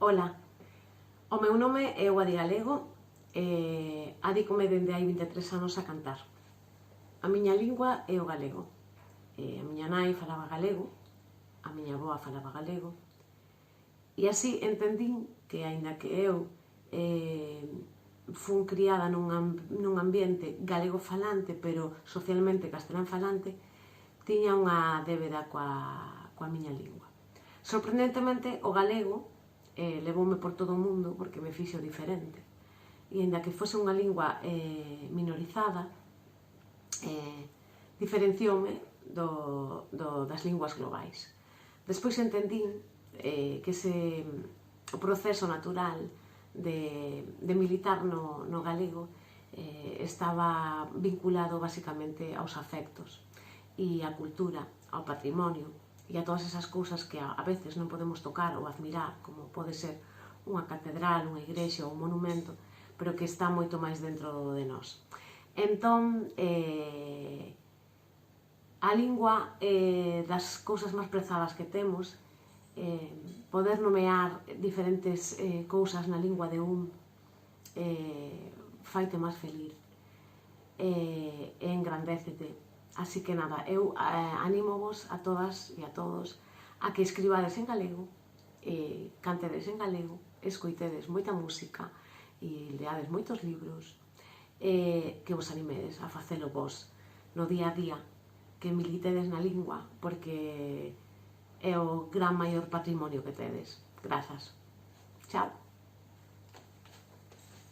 Ola, o meu nome é Guadi Galego e adícome dende hai 23 anos a cantar. A miña lingua é o galego. A miña nai falaba galego, a miña avoa falaba galego, e así entendín que, aínda que eu fun criada nun ambiente galego falante, pero socialmente castelán falante, tiña unha débeda coa miña lingua. Sorprendentemente, o galego levoume por todo o mundo porque me fixo diferente. E aínda que fose unha lingua minorizada, diferencioume das linguas globais. Despois entendín que o proceso natural de militar no galego estaba vinculado basicamente aos afectos e á cultura, ao patrimonio e a todas esas cousas que a veces non podemos tocar ou admirar, como pode ser unha catedral, unha igrexa ou un monumento, pero que está moito máis dentro de nós. Entón, a lingua das cousas máis prezadas que temos, poder nomear diferentes cousas na lingua de un faite máis feliz e engrandécete. Así que nada, eu anímovos a todas e a todos a que escribades en galego, cantedes en galego, escoitedes moita música e leades moitos libros, que vos animedes a facelo vos no día a día, que militedes na lingua, porque é o gran maior patrimonio que tedes. Grazas. Chao.